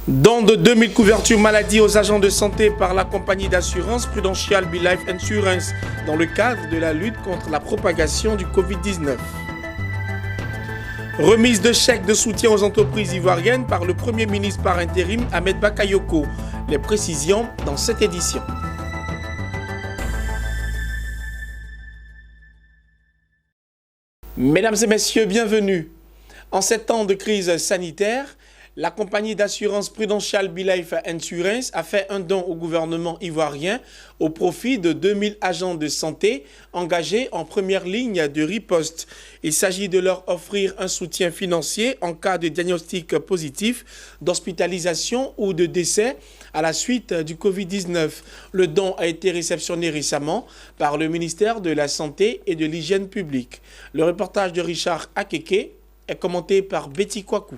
Don de 2000 couvertures maladie aux agents de santé par la compagnie d'assurance Prudential BeLife Insurance dans le cadre de la lutte contre la propagation du Covid-19. Remise de chèques de soutien aux entreprises ivoiriennes par le Premier ministre par intérim Ahmed Bakayoko. Les précisions dans cette édition. Mesdames et messieurs, bienvenue. En ces temps de crise sanitaire, la compagnie d'assurance Prudential BeLife Insurance a fait un don au gouvernement ivoirien au profit de 2000 agents de santé engagés en première ligne de riposte. Il s'agit de leur offrir un soutien financier en cas de diagnostic positif, d'hospitalisation ou de décès à la suite du Covid-19. Le don a été réceptionné récemment par le ministère de la Santé et de l'Hygiène publique. Le reportage de Richard Akeke est commenté par Betty Kwaku.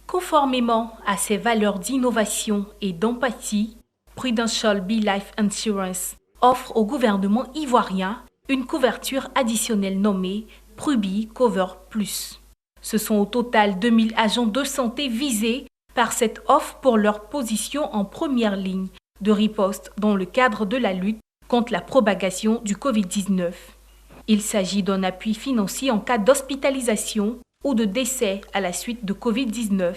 Conformément à ses valeurs d'innovation et d'empathie, Prudential BeLife Insurance offre au gouvernement ivoirien une couverture additionnelle nommée Prubi Cover Plus. Ce sont au total 2000 agents de santé visés par cette offre pour leur position en première ligne de riposte dans le cadre de la lutte contre la propagation du Covid-19. Il s'agit d'un appui financier en cas d'hospitalisation ou de décès à la suite de Covid-19.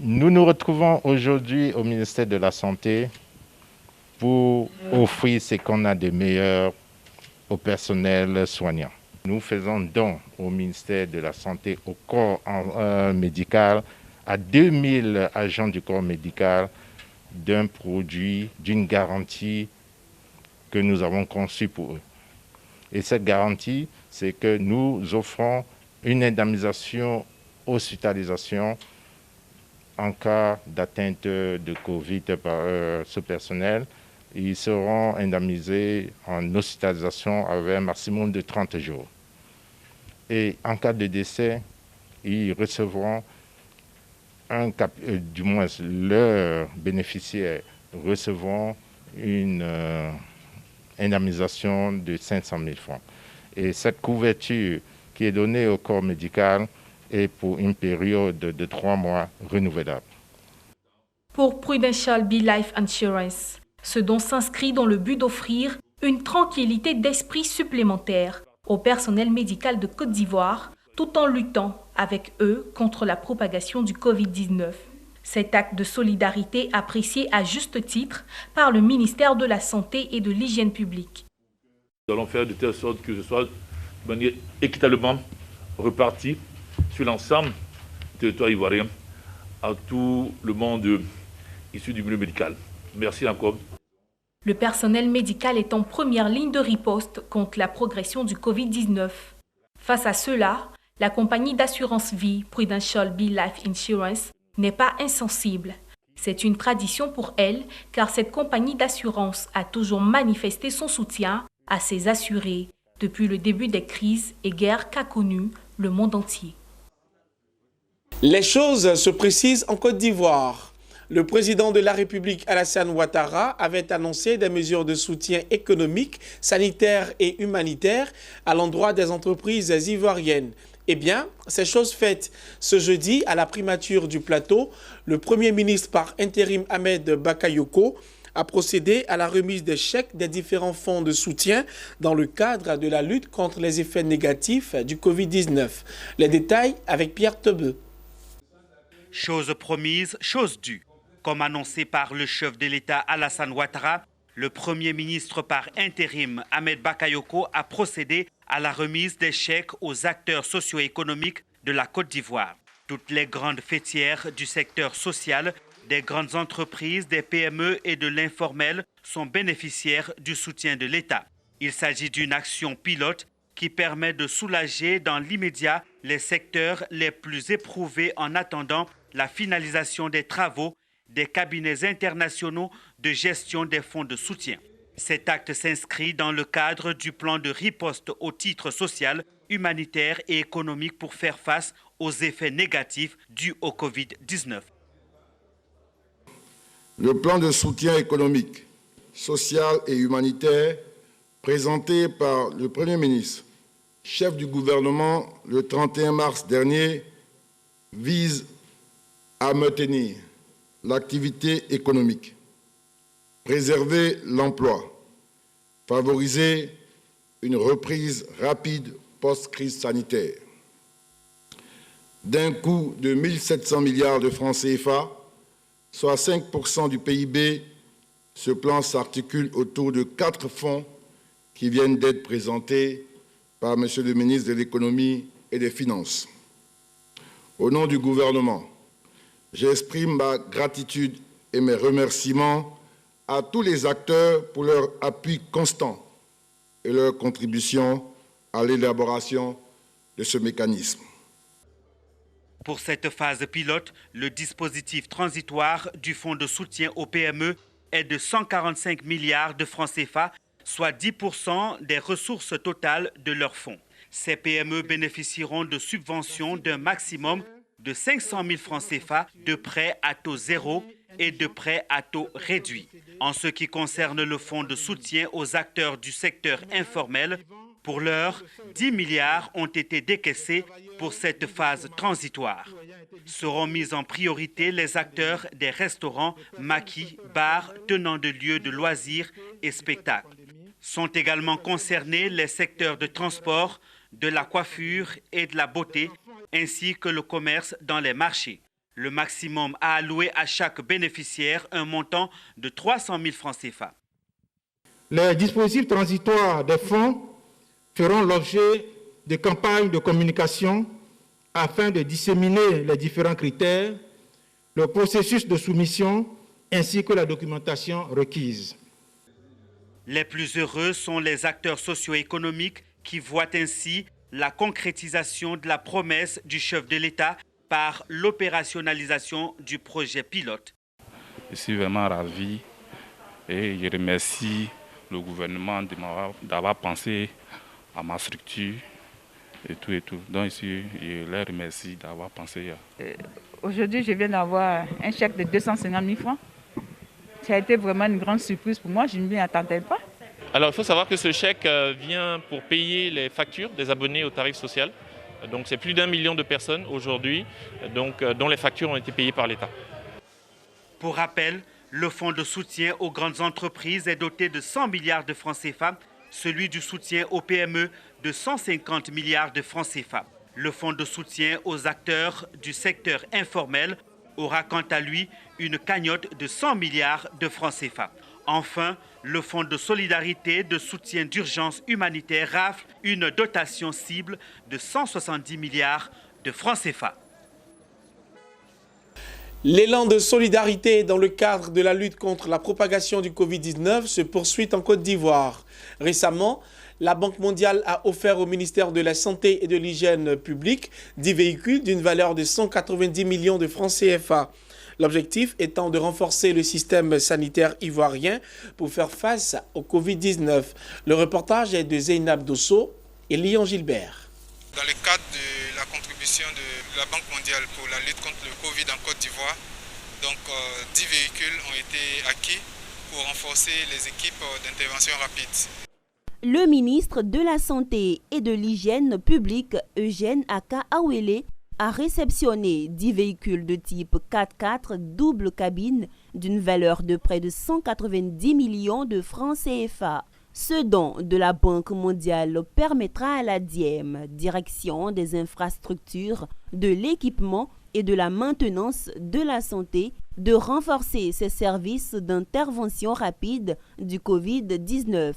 Nous nous retrouvons aujourd'hui au ministère de la Santé pour offrir ce qu'on a de meilleur au personnel soignant. Nous faisons don au ministère de la Santé, au corps médical, à 2000 agents du corps médical d'un produit, d'une garantie que nous avons conçue pour eux. Et cette garantie, c'est que nous offrons une indemnisation hospitalisation en cas d'atteinte de Covid par ce personnel. Ils seront indemnisés en hospitalisation avec un maximum de 30 jours. Et en cas de décès, ils recevront du moins leurs bénéficiaires recevront une indemnisation de 500 000 francs. Et cette couverture qui est donnée au corps médical et pour une période de 3 mois renouvelable. Pour Prudential BeLife Insurance, ce don s'inscrit dans le but d'offrir une tranquillité d'esprit supplémentaire au personnel médical de Côte d'Ivoire, tout en luttant avec eux contre la propagation du Covid-19. Cet acte de solidarité apprécié à juste titre par le ministère de la Santé et de l'Hygiène publique. Nous allons faire de telle sorte que ce soit de manière équitablement reparti sur l'ensemble du territoire ivoirien à tout le monde issu du milieu médical. Merci encore. Le personnel médical est en première ligne de riposte contre la progression du Covid-19. Face à cela, la compagnie d'assurance vie Prudential BeLife Insurance n'est pas insensible. C'est une tradition pour elle car cette compagnie d'assurance a toujours manifesté son soutien à ses assurés depuis le début des crises et guerres qu'a connues le monde entier. Les choses se précisent en Côte d'Ivoire. Le président de la République, Alassane Ouattara, avait annoncé des mesures de soutien économique, sanitaire et humanitaire à l'endroit des entreprises ivoiriennes. Eh bien, c'est chose faite. Ce jeudi, à la primature du plateau, le Premier ministre par intérim Ahmed Bakayoko a procédé à la remise des chèques des différents fonds de soutien dans le cadre de la lutte contre les effets négatifs du Covid-19. Les détails avec Pierre Tebeu. Chose promise, chose due. Comme annoncé par le chef de l'État Alassane Ouattara, le Premier ministre par intérim Ahmed Bakayoko a procédé à la remise des chèques aux acteurs socio-économiques de la Côte d'Ivoire. Toutes les grandes fêtières du secteur social, des grandes entreprises, des PME et de l'informel sont bénéficiaires du soutien de l'État. Il s'agit d'une action pilote qui permet de soulager dans l'immédiat les secteurs les plus éprouvés en attendant la finalisation des travaux des cabinets internationaux de gestion des fonds de soutien. Cet acte s'inscrit dans le cadre du plan de riposte au titre social, humanitaire et économique pour faire face aux effets négatifs dus au Covid-19. Le plan de soutien économique, social et humanitaire présenté par le Premier ministre, chef du gouvernement le 31 mars dernier, vise à maintenir l'activité économique, préserver l'emploi, favoriser une reprise rapide post-crise sanitaire. D'un coût de 1 700 milliards de francs CFA, soit 5% du PIB, ce plan s'articule autour de 4 fonds qui viennent d'être présentés par M. le ministre de l'Économie et des Finances. Au nom du gouvernement, j'exprime ma gratitude et mes remerciements à tous les acteurs pour leur appui constant et leur contribution à l'élaboration de ce mécanisme. Pour cette phase pilote, le dispositif transitoire du Fonds de soutien aux PME est de 145 milliards de francs CFA, soit 10% des ressources totales de leur fonds. Ces PME bénéficieront de subventions d'un maximum de 500 000 francs CFA de prêts à taux zéro et de prêts à taux réduit. En ce qui concerne le fonds de soutien aux acteurs du secteur informel, pour l'heure, 10 milliards ont été décaissés pour cette phase transitoire. Seront mis en priorité les acteurs des restaurants, maquis, bars, tenants de lieux de loisirs et spectacles. Sont également concernés les secteurs de transport, de la coiffure et de la beauté, ainsi que le commerce dans les marchés. Le maximum a alloué à chaque bénéficiaire un montant de 300 000 francs CFA. Les dispositifs transitoires des fonds feront l'objet de campagnes de communication afin de disséminer les différents critères, le processus de soumission ainsi que la documentation requise. Les plus heureux sont les acteurs socio-économiques qui voient ainsi la concrétisation de la promesse du chef de l'État par l'opérationnalisation du projet pilote. Je suis vraiment ravi et je remercie le gouvernement d'avoir pensé à ma structure et tout. Donc je les remercie d'avoir pensé. Aujourd'hui, je viens d'avoir un chèque de 250 000 francs. Ça a été vraiment une grande surprise pour moi, je ne m'y attendais pas. Alors il faut savoir que ce chèque vient pour payer les factures des abonnés au tarif social. Donc c'est plus d'1 million de personnes aujourd'hui dont les factures ont été payées par l'État. Pour rappel, le fonds de soutien aux grandes entreprises est doté de 100 milliards de francs CFA, celui du soutien aux PME de 150 milliards de francs CFA. Le fonds de soutien aux acteurs du secteur informel aura quant à lui une cagnotte de 100 milliards de francs CFA. Enfin, le fonds de solidarité de soutien d'urgence humanitaire rafle une dotation cible de 170 milliards de francs CFA. L'élan de solidarité dans le cadre de la lutte contre la propagation du Covid-19 se poursuit en Côte d'Ivoire. Récemment, la Banque mondiale a offert au ministère de la Santé et de l'Hygiène publique 10 véhicules d'une valeur de 190 millions de francs CFA. L'objectif étant de renforcer le système sanitaire ivoirien pour faire face au Covid-19. Le reportage est de Zeynab Dosso et Lyon Gilbert. Dans le cadre de la contribution de la Banque mondiale pour la lutte contre le Covid en Côte d'Ivoire, 10 véhicules ont été acquis pour renforcer les équipes d'intervention rapide. Le ministre de la Santé et de l'Hygiène publique, Eugène Aka-Awele, a réceptionné 10 véhicules de type 4x4 double cabine d'une valeur de près de 190 millions de francs CFA. Ce don de la Banque mondiale permettra à la DIEM, Direction des infrastructures, de l'équipement et de la maintenance de la santé, de renforcer ses services d'intervention rapide du Covid-19.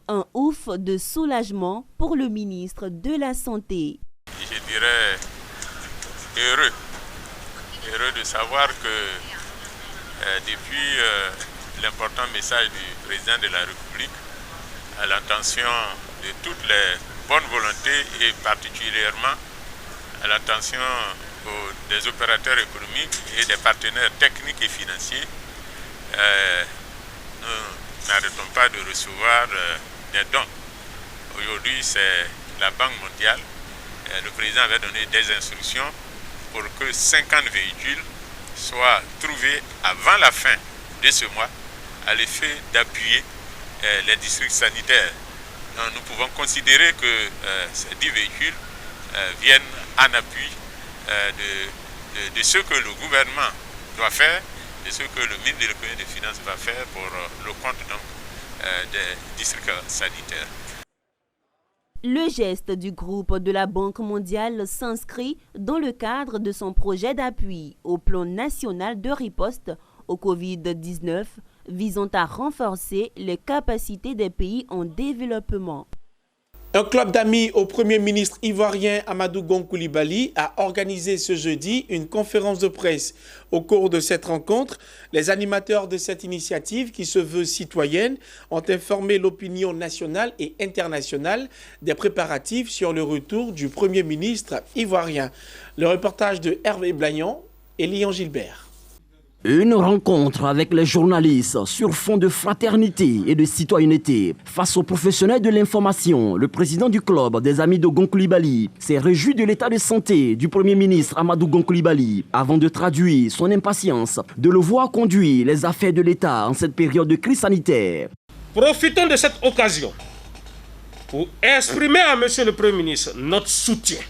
Un ouf de soulagement pour le ministre de la Santé. Je dirais heureux de savoir que depuis l'important message du président de la République à l'intention de toutes les bonnes volontés et particulièrement à l'intention des opérateurs économiques et des partenaires techniques et financiers, nous n'arrêtons pas de recevoir des dons. Aujourd'hui, c'est la Banque mondiale. Le président avait donné des instructions pour que 50 véhicules soient trouvés avant la fin de ce mois à l'effet d'appuyer les districts sanitaires. Donc, nous pouvons considérer que ces 10 véhicules viennent en appui de ce que le gouvernement doit faire et ce que le ministre de l'économie et des finances va faire pour le compte donc, des districts sanitaires. Le geste du groupe de la Banque mondiale s'inscrit dans le cadre de son projet d'appui au plan national de riposte au Covid-19 visant à renforcer les capacités des pays en développement. Un club d'amis au Premier ministre ivoirien Amadou Gon Coulibaly a organisé ce jeudi une conférence de presse. Au cours de cette rencontre, les animateurs de cette initiative, qui se veut citoyenne, ont informé l'opinion nationale et internationale des préparatifs sur le retour du Premier ministre ivoirien. Le reportage de Hervé Blagnon et Lyon Gilbert. Une rencontre avec les journalistes sur fond de fraternité et de citoyenneté. Face aux professionnels de l'information, le président du club des amis de Gon Coulibaly s'est réjoui de l'état de santé du Premier ministre Amadou Gon Coulibaly avant de traduire son impatience de le voir conduire les affaires de l'État en cette période de crise sanitaire. Profitons de cette occasion pour exprimer à Monsieur le Premier ministre notre soutien,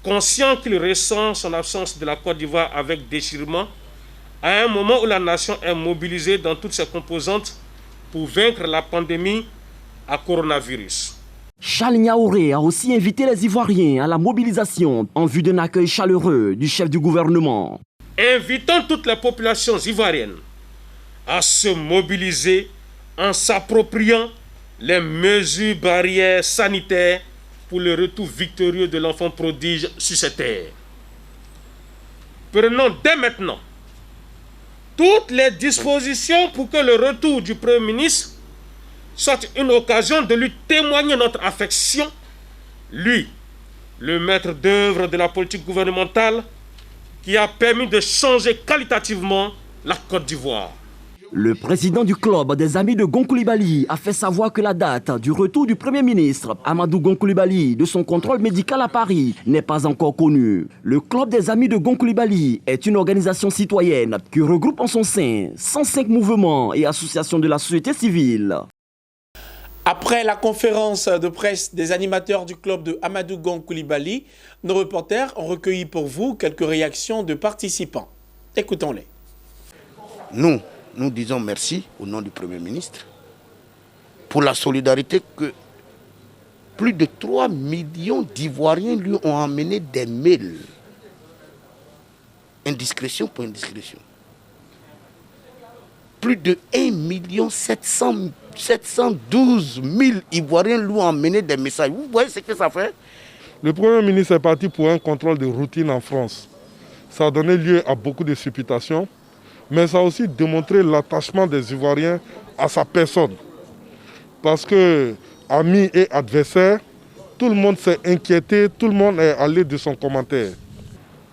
conscient qu'il ressent son absence de la Côte d'Ivoire avec déchirement, à un moment où la nation est mobilisée dans toutes ses composantes pour vaincre la pandémie à coronavirus. Charles Niaouré a aussi invité les Ivoiriens à la mobilisation en vue d'un accueil chaleureux du chef du gouvernement. Invitons toutes les populations ivoiriennes à se mobiliser en s'appropriant les mesures barrières sanitaires pour le retour victorieux de l'enfant prodige sur cette terre. Prenons dès maintenant toutes les dispositions pour que le retour du Premier ministre soit une occasion de lui témoigner notre affection, lui, le maître d'œuvre de la politique gouvernementale qui a permis de changer qualitativement la Côte d'Ivoire. Le président du club des amis de Gon Coulibaly a fait savoir que la date du retour du Premier ministre Amadou Gon Coulibaly de son contrôle médical à Paris n'est pas encore connue. Le club des amis de Gon Coulibaly est une organisation citoyenne qui regroupe en son sein 105 mouvements et associations de la société civile. Après la conférence de presse des animateurs du club de Amadou Gon Coulibaly, nos reporters ont recueilli pour vous quelques réactions de participants. Écoutons-les. Nous disons merci au nom du Premier ministre pour la solidarité que plus de 3 millions d'Ivoiriens lui ont amené des mails. Indiscrétion pour indiscrétion. Plus de 1 712 000 Ivoiriens lui ont amené des messages. Vous voyez ce que ça fait? Le Premier ministre est parti pour un contrôle de routine en France. Ça a donné lieu à beaucoup de supputations. Mais ça a aussi démontré l'attachement des Ivoiriens à sa personne. Parce que, amis et adversaires, tout le monde s'est inquiété, tout le monde est allé de son commentaire.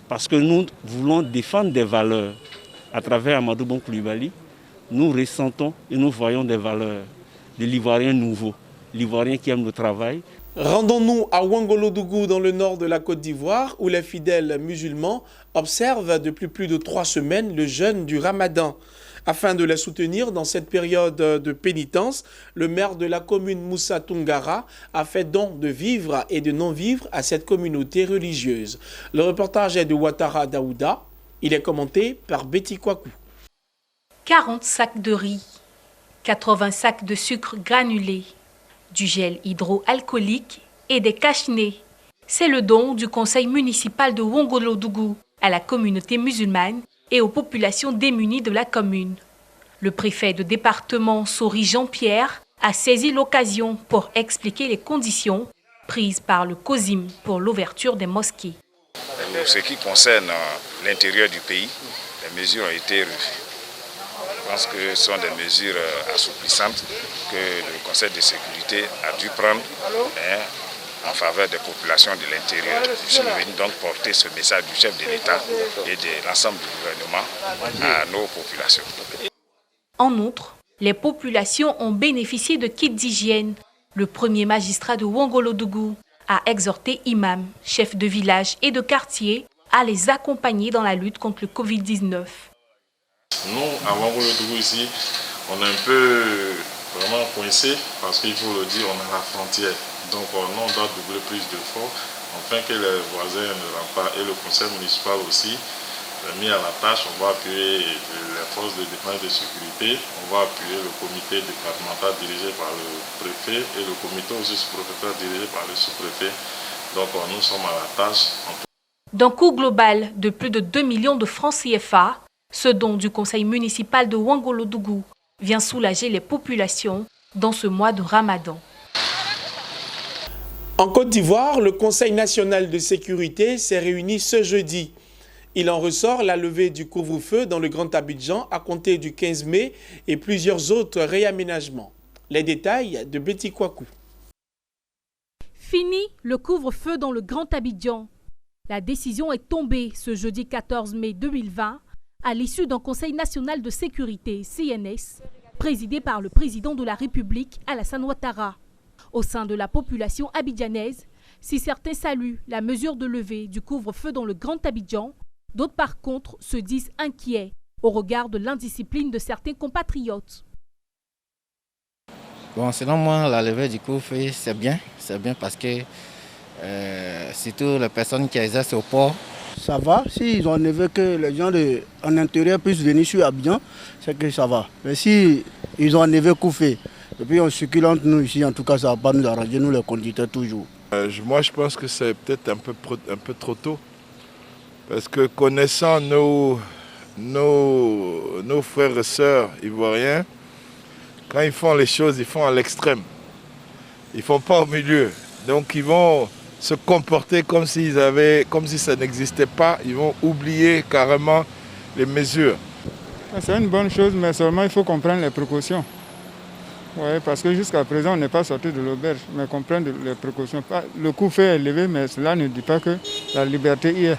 Parce que nous voulons défendre des valeurs. À travers Amadou Gon Coulibaly, nous ressentons et nous voyons des valeurs de l'Ivoirien nouveau, l'Ivoirien qui aime le travail. Rendons-nous à Ouangolodougou dans le nord de la Côte d'Ivoire où les fidèles musulmans observent depuis plus de 3 semaines le jeûne du Ramadan. Afin de les soutenir dans cette période de pénitence, le maire de la commune Moussa Tungara a fait don de vivres et de non-vivres à cette communauté religieuse. Le reportage est de Ouattara Daouda. Il est commenté par Betty Kwaku. 40 sacs de riz, 80 sacs de sucre granulé, du gel hydroalcoolique et des cache-nez. C'est le don du conseil municipal de Ouangolodougou à la communauté musulmane et aux populations démunies de la commune. Le préfet de département Sori Jean-Pierre a saisi l'occasion pour expliquer les conditions prises par le COSIM pour l'ouverture des mosquées. Pour ce qui concerne l'intérieur du pays, les mesures ont été revues. Je pense que ce sont des mesures assouplissantes que le Conseil de sécurité a dû prendre en faveur des populations de l'intérieur. Je suis venu donc porter ce message du chef de l'État et de l'ensemble du gouvernement à nos populations. En outre, les populations ont bénéficié de kits d'hygiène. Le premier magistrat de Ouangolodougou a exhorté imams, chefs de village et de quartier à les accompagner dans la lutte contre le Covid-19. Nous, à Ouangolodougou ici, on est un peu vraiment coincé parce qu'il faut le dire, on est à la frontière. Donc on doit doubler plus d'efforts afin que les voisins ne rentrent pas et le conseil municipal aussi mis à la tâche. On va appuyer les forces de défense et de sécurité. On va appuyer le comité départemental dirigé par le préfet et le comité aussi sous-préfectoral dirigé par le sous-préfet. Donc nous sommes à la tâche. D'un coût global de plus de 2 millions de francs CFA, ce don du conseil municipal de Ouangolodougou vient soulager les populations dans ce mois de Ramadan. En Côte d'Ivoire, le Conseil national de sécurité s'est réuni ce jeudi. Il en ressort la levée du couvre-feu dans le Grand Abidjan à compter du 15 mai et plusieurs autres réaménagements. Les détails de Betty Kwaku. Fini le couvre-feu dans le Grand Abidjan. La décision est tombée ce jeudi 14 mai 2020 à l'issue d'un Conseil national de sécurité, CNS, présidé par le président de la République, Alassane Ouattara. Au sein de la population abidjanaise, si certains saluent la mesure de levée du couvre-feu dans le Grand Abidjan, d'autres par contre se disent inquiets au regard de l'indiscipline de certains compatriotes. Bon, selon moi, la levée du couvre-feu, c'est bien parce que surtout les personnes qui exercent au port. Ça va, s'ils ont enlevé que les gens en intérieur puissent venir sur Abidjan, c'est que ça va. Mais si ils ont enlevé le couvre-feu, et puis on circule entre nous ici, en tout cas ça ne va pas nous arranger, nous les conducteurs toujours. Moi je pense que c'est peut-être un peu trop tôt. Parce que connaissant nos frères et sœurs ivoiriens, quand ils font les choses, ils font à l'extrême. Ils ne font pas au milieu. Donc ils vont se comporter comme si ça n'existait pas. Ils vont oublier carrément les mesures. C'est une bonne chose, mais seulement il faut comprendre les précautions. Oui, parce que jusqu'à présent, on n'est pas sorti de l'auberge, mais comprendre les précautions. Le couvre-feu est élevé, mais cela ne dit pas que la liberté y est.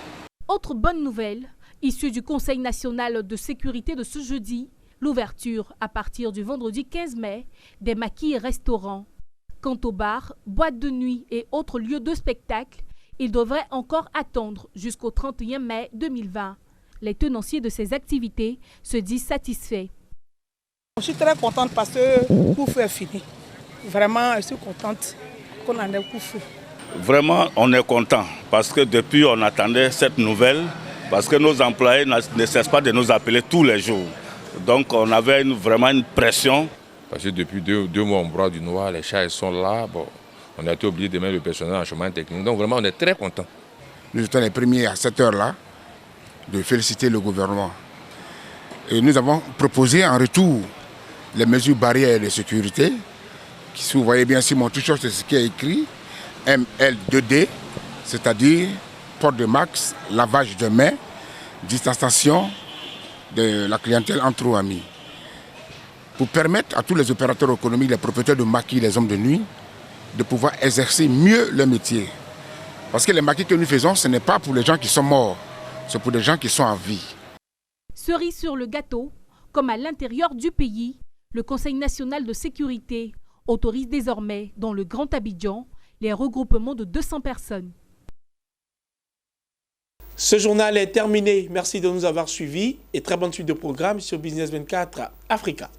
Autre bonne nouvelle, issue du Conseil national de sécurité de ce jeudi, l'ouverture à partir du vendredi 15 mai des maquis et restaurants. Quant aux bars, boîtes de nuit et autres lieux de spectacle, ils devraient encore attendre jusqu'au 31 mai 2020. Les tenanciers de ces activités se disent satisfaits. Je suis très contente parce que le couvre-feu est fini. Vraiment, je suis contente qu'on en ait le couvre-feu. Vraiment, on est content parce que depuis, on attendait cette nouvelle parce que nos employés ne cessent pas de nous appeler tous les jours. Donc, on avait vraiment une pression. Parce que depuis deux mois, on broie du noir, les chats ils sont là. Bon, on a été obligé de mettre le personnel en chemin technique. Donc, vraiment, on est très content. Nous étions les premiers à cette heure-là de féliciter le gouvernement. Et nous avons proposé en retour les mesures barrières de sécurité. Si vous voyez bien sur mon t-shirt, c'est ce qui est écrit. ML2D, c'est-à-dire port de masque, lavage de mains, distanciation de la clientèle entre amis. Pour permettre à tous les opérateurs économiques, les propriétaires de maquis, les hommes de nuit, de pouvoir exercer mieux leur métier. Parce que les maquis que nous faisons, ce n'est pas pour les gens qui sont morts, c'est pour les gens qui sont en vie. Cerise sur le gâteau, comme à l'intérieur du pays, le Conseil national de sécurité autorise désormais dans le Grand Abidjan les regroupements de 200 personnes. Ce journal est terminé. Merci de nous avoir suivis et très bonne suite de programme sur Business 24 Africa.